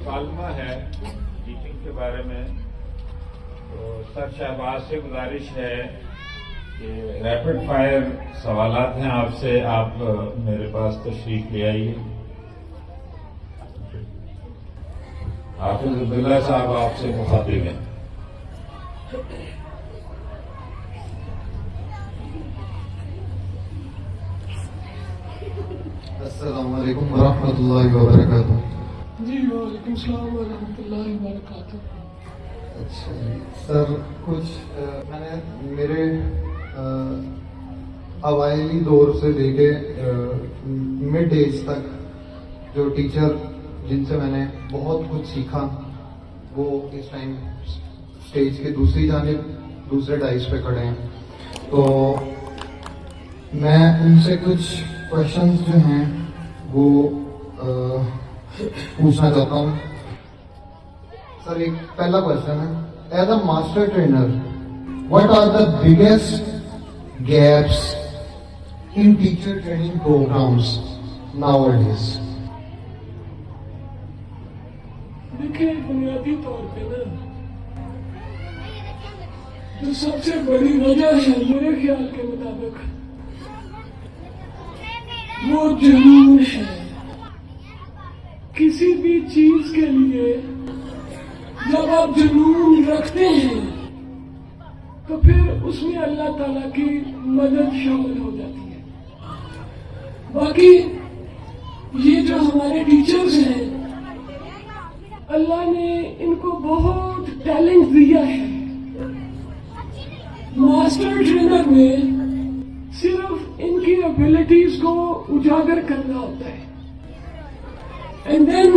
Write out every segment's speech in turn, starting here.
مکالمہ ہے ٹیچنگ کے بارے میں، تو سر شہباز سے گزارش ہے کہ ریپڈ فائر سوالات ہیں آپ سے، آپ میرے پاس تشریف لے آئیے۔ حافظ عبداللہ صاحب آپ سے مخاطب ہیں۔ السلام علیکم ورحمۃ اللہ وبرکاتہ۔ جی وعلیکم السلام ورحمۃ اللہ وبرکاتہ۔ اچھا جی سر، کچھ میں نے میرے اوائلی دور سے لے کے مڈ ایج تک جو ٹیچر جن سے میں نے بہت کچھ سیکھا وہ اس ٹائم اسٹیج کے دوسری جانب دوسرے ڈائس پہ کھڑے ہیں، تو میں ان سے کچھ کوشچنز جو ہیں وہ پوچھنا چاہتا ہوں۔ سر ایک پہلا کوشچن ہے، as a master trainer what are the biggest gaps in teacher training programmes nowadays? دیکھیں بنیادی طور پہ نا جو سب سے بڑی وجہ ہے میرے خیال کے مطابق وہ جنون ہے۔ کسی بھی چیز کے لیے جب آپ جنون رکھتے ہیں تو پھر اس میں اللہ تعالیٰ کی مدد شامل ہو جاتی ہے۔ باقی یہ جو ہمارے ٹیچرز ہیں اللہ نے ان کو بہت ٹیلنٹ دیا ہے۔ ماسٹر ٹرینر میں صرف ان کی ابیلٹیز کو اجاگر کرنا ہوتا ہے، and then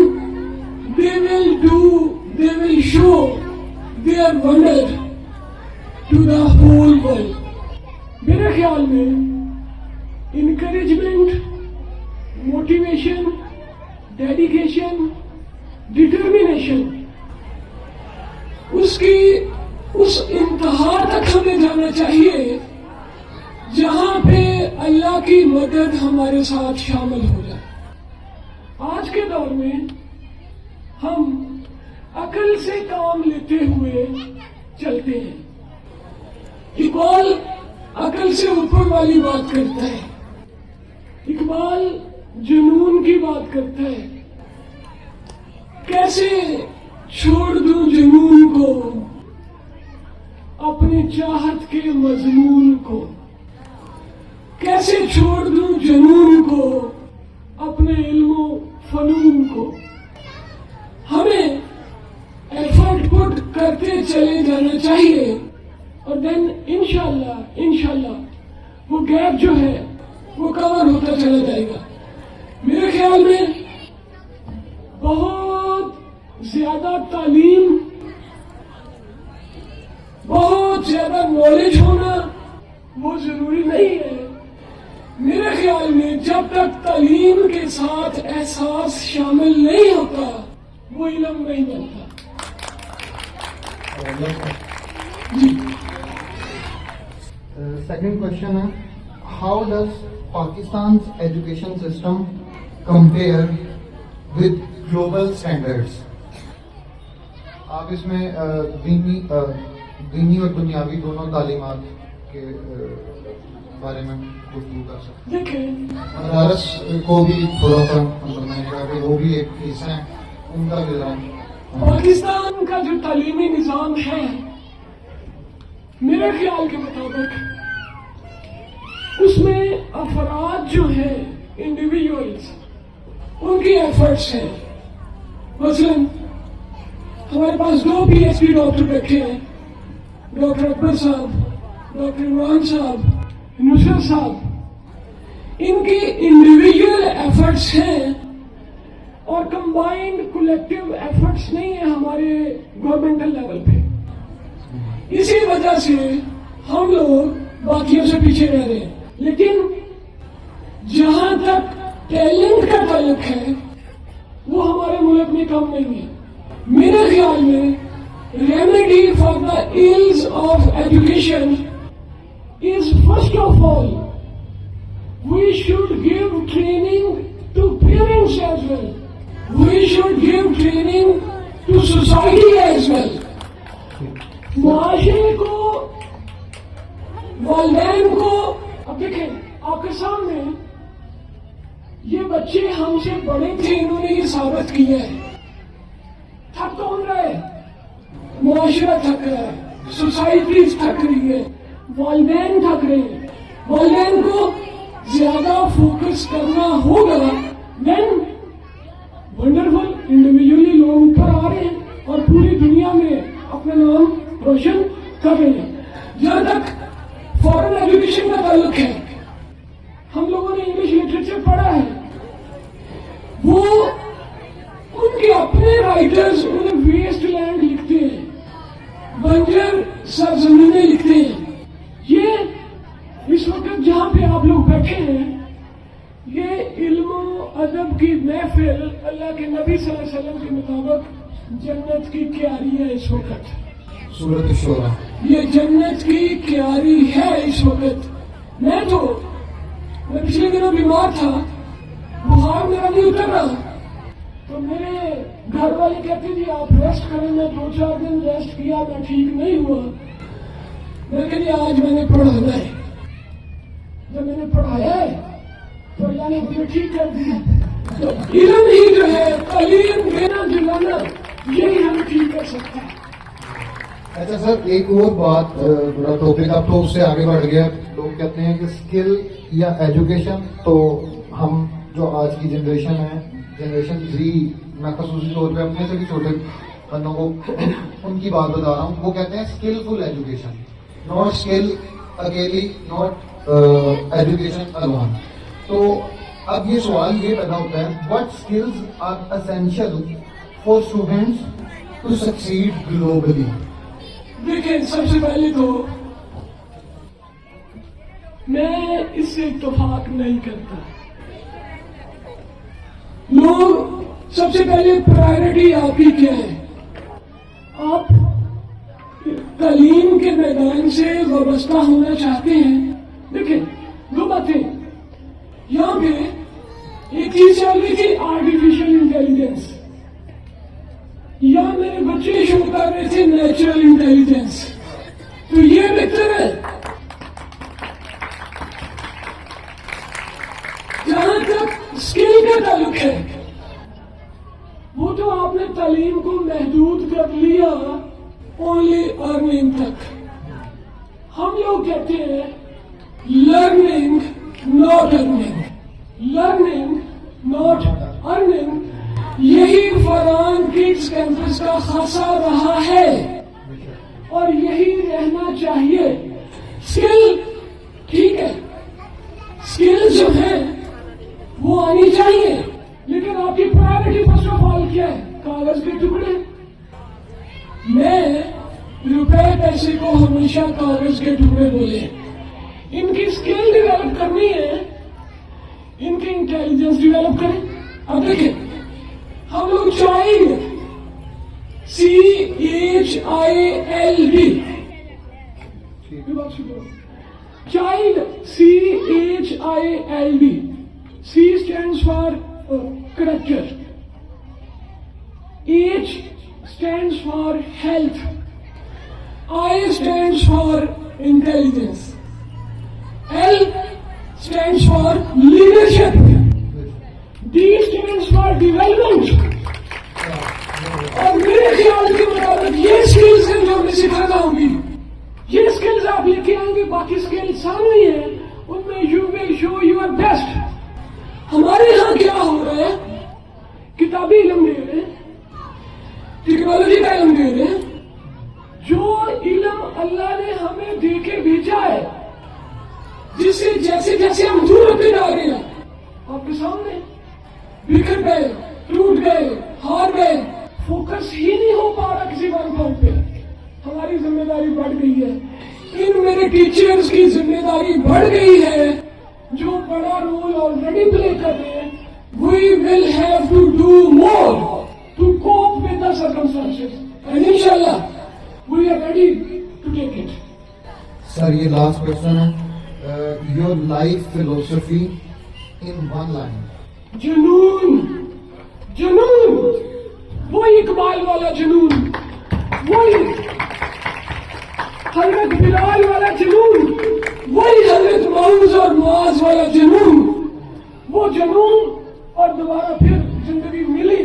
they will show their wonder to the whole world۔ میرے خیال میں انکریجمنٹ، موٹیویشن، ڈیڈیکیشن، ڈٹرمینیشن اس انتہا تک ہمیں جانا چاہیے جہاں پہ اللہ کی مدد ہمارے ساتھ شامل ہو جائے۔ آج کے دور میں ہم عقل سے کام لیتے ہوئے چلتے ہیں۔ اقبال عقل سے اوپر والی بات کرتا ہے، اقبال جنون کی بات کرتا ہے۔ کیسے چھوڑ دوں جنون کو، اپنی چاہت کے مضمون کو، کیسے چھوڑ دوں جنون کو، اپنے علم و فنون کو۔ ہمیں ایفرٹ پٹ کرتے چلے جانا چاہیے اور دین انشاءاللہ وہ گیپ جو ہے وہ کور ہوتا چلا جائے گا۔ میرے خیال میں بہت زیادہ تعلیم، بہت زیادہ نالج ہونا وہ ضروری نہیں ہے۔ میرے خیال میں جب تک تعلیم کے ساتھ احساس شامل نہیں ہوتا وہ علم نہیں بنتا۔ جی سیکنڈ کوشچن ہے، how does Pakistan education system compare with global standards? آپ اس میں دینی اور دنیاوی دونوں تعلیمات کے بارے میں گفتگو کر سکتے ہیں۔ دیکھیں مدارس کو بھی تھوڑا سا میں نے کہا کہ وہ بھی ایک حصہ ہے ان کا بھی ذرا۔ پاکستان کا جو تعلیمی نظام ہے میرے خیال کے مطابق اس میں افراد جو ہیں انڈیویجولز ان کی ایفرٹس ہیں۔ مثلاً ہمارے پاس 2 PhD ڈاکٹر بیٹھے ہیں، ڈاکٹر اکبر صاحب، ڈاکٹر عمران صاحب، نصرت صاحب۔ ان کی انڈیویجول ایفرٹس ہیں اور کمبائنڈ کولیکٹیو ایفرٹس نہیں ہیں ہمارے گورنمنٹل لیول پہ۔ اسی وجہ سے ہم لوگ باقیوں سے پیچھے رہ رہے ہیں۔ لیکن جہاں تک ٹیلنٹ کا تعلق ہے وہ ہمارے ملک میں کم نہیں ہے۔ میرے خیال میں remedy for the ills of education is first of all we should give training to parents as well. We should give training well. معاشرے کو, والدین کو, اب دیکھیں آپ کے سامنے یہ بچے ہم سے بڑے تھے, انہوں نے یہ ثابت کیا ہے. تھک کون رہا ہے؟ معاشرہ تھک رہا ہے, سوسائٹیز تھک رہی ہے, والدین تھک رہے ہیں. والدین کو زیادہ فوکس کرنا ہوگا, دین ونڈرفل انڈیویجلی لوگ اوپر آ رہے ہیں اور پوری دنیا میں اپنا نام روشن کر رہے ہیں. جہاں تک فورن ایجوکیشن کا تعلق ہے, ہم لوگوں نے انگلش لٹریچر پڑھا ہے, وہ ان کے اپنے رائٹرز انہیں ویسٹ لینڈ لکھتے ہیں, بنجر سرزمینیں لکھتے ہیں. یہ اس وقت جہاں پہ آپ لوگ بیٹھے ہیں, یہ علم و ادب کی محفل اللہ کے نبی صلی اللہ علیہ وسلم کے مطابق جنت کی کیاری ہے اس وقت. سورۃ الشورى, یہ جنت کی کیاری ہے اس وقت. میں پچھلے دنوں بیمار تھا, بخار میرا نہیں اتر رہا, تو میرے گھر والے کہتے جی آپ ریسٹ کریں. میں 2-4 دن ریسٹ کیا, میں ٹھیک نہیں ہوا. میں کہ آج میں نے پڑھانا ہے. جب میں نے پڑھایا ہے تو اللہ نے مجھے ٹھیک کر دیا. تو علم ہی جو ہے, تعلیم دینا دلانا, یہی ہمیں ٹھیک کر سکتا ہے. اچھا سر, ایک اور بات, میرا ٹاپک اب تو اس سے آگے بڑھ گیا. لوگ کہتے ہیں کہ اسکل یا ایجوکیشن, تو ہم جو آج کی جنریشن ہے, جنریشن زی, میں خصوصی طور پہ اپنے سے بھی چھوٹے بندوں کو ان کی بات بتا رہا ہوں, وہ کہتے ہیں اسکلفل ایجوکیشن, ناٹ اسکل اکیلی, ناٹ ایجوکیشن الون. تو اب یہ سوال یہ پیدا ہوتا ہے, what skills are essential for students to succeed globally? دیکھیں, سب سے پہلے تو میں اس سے اتفاق نہیں کرتا. لوگ سب سے پہلے پرائرٹی آپ کی کیا ہے؟ آپ تعلیم کے میدان سے وابستہ ہونا چاہتے ہیں. دیکھیں دو باتیں یہاں پہ, ایک چیز چل رہی تھی آرٹیفیشل انٹیلیجنس, یا میرے بچے شو کر رہے تھے نیچرل انٹیلیجنس. تو یہ بہتر ہے. جہاں تک اسکل کا تعلق ہے, وہ تو آپ نے تعلیم کو محدود کر لیا اونلی ارننگ تک. ہم لوگ کہتے ہیں learning not earning, learning not earning. یہی فرحان کڈس کیمپس کا خاصہ رہا ہے اور یہی رہنا چاہیے. اسکل ٹھیک ہے, اسکل جو ہے وہ آنی چاہیے, لیکن آپ کی پرائرٹی فرسٹ آف آل کیا ہے؟ کاغذ کے ٹکڑے. میں روپے پیسے کو ہمیشہ کاغذ کے ٹکڑے بولے. ان کی اسکل ڈیولپ کرنی ہے, ان کی انٹیلیجنس ڈیولپ کریں. اب دیکھیں ہم لوگ child, CHILD, child CHILD. C stands for character, H stands for health, I stands for intelligence, L stands for leadership, D stands for development. اور میرے خیال کے مطابق یہ اسکلز ہیں جو ہمیں سکھانا ہوگی. یہ اسکلز آپ لے کے آئیں گے, باقی اسکلز سامنے ہیں, ان میں you will show your best. ہمارے یہاں کیا ہو رہا ہے, کتابی علم دے رہے ہیں, ٹیکنالوجی کا علم دے رہے ہیں. جو علم اللہ نے ہمیں دے کے بھیجا ہے, جس سے جیسے جیسے ہم دور ہوتے جا رہے ہیں, آپ کے سامنے بکھر گئے, ٹوٹ گئے, ہار گئے, فوکس ہی نہیں ہو پا رہا کسی ون پوائنٹ پہ. ہماری ذمہ داری بڑھ گئی ہے, ان میرے ٹیچرز کی ذمہ داری بڑھ گئی ہے, جو بڑا رول آلریڈی پلے کر رہے ہیں. We will have to do more to cope with the circumstances, and انشاءاللہ we are ready to take it. Sir یہ لاسٹ کوشچن ہے, your life philosophy in one line. جنون, جنون, وہ اقبال والا جنون. وہی حضرت بلال والا جنون، وہی حضرت معوذ اور معاذ والا جنون، وہ جنون، اور دوبارہ پھر زندگی ملی،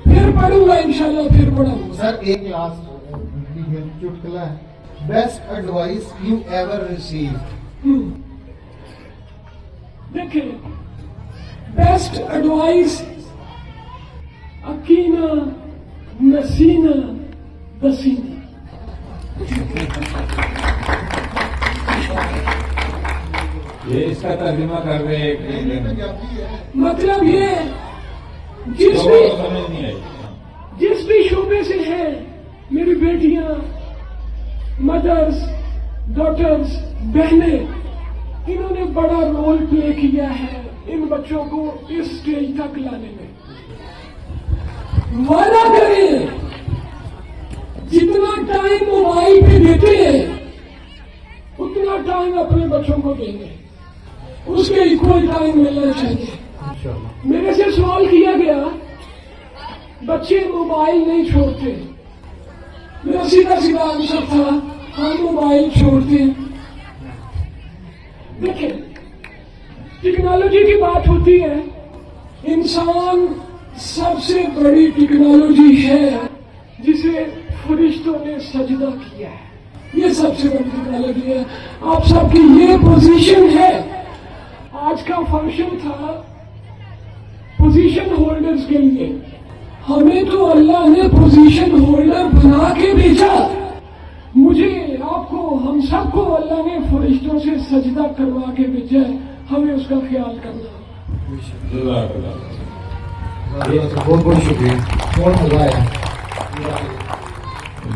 پھر پڑھوں گا انشاءاللہ، پھر پڑھوں گا. سر ایک لاسٹ چٹکلا ہے، best advice you ever receive. دیکھیں، بیسٹ ایڈوائس اکینا نسینا بسینا. یہ اس کا ترجمہ کر رہے ہیں. مطلب یہ سمجھ نہیں آئی. جس بھی شعبے سے ہے، میری بیٹیاں، مدرس، ڈاٹرز، بہنیں، انہوں نے بڑا رول پلے کیا ہے ان بچوں کو اس اسٹیج تک لانے میں. وعدہ کریں جتنا ٹائم موبائل پہ دیتے ہیں اتنا ٹائم اپنے بچوں کو دیں گے، اس کے ایکول ٹائم ملنا چاہیے. میرے سے سوال کیا گیا بچے موبائل نہیں چھوڑتے، میرا سیدھا سیدھا آنسر تھا ہم موبائل چھوڑتے ہیں. دیکھیں، ٹیکنالوجی کی بات ہوتی ہے، انسان سب سے بڑی ٹیکنالوجی ہے جسے فرشتوں نے سجدہ کیا ہے، یہ سب سے بڑی ٹیکنالوجی ہے. آپ سب کی یہ پوزیشن ہے. آج کا فنکشن تھا پوزیشن ہولڈرز کے لیے، ہمیں تو اللہ نے پوزیشن ہولڈر بنا کے بھیجا، مجھے، آپ کو، ہم سب کو اللہ نے فرشتوں سے سجدہ کروا کے بھیجا ہے، ہمیں اس کا خیال کرنا. بہت بہت شکریہ، بہت مزہ آیا.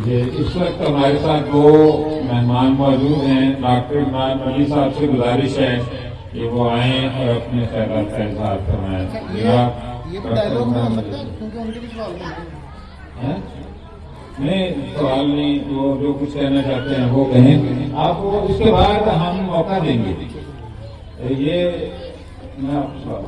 اس وقت ہمارے ساتھ دو مہمان موجود ہیں. ڈاکٹر عمران علی صاحب سے گزارش ہے کہ وہ آئیں اور اپنے خیالات کا اظہار فرمائیں. نہیں، سوال نہیں، وہ جو کچھ کہنا چاہتے ہیں وہ کہیں. آپ کو اس کے بعد ہم موقع دیں گے. یہ میں آپ کو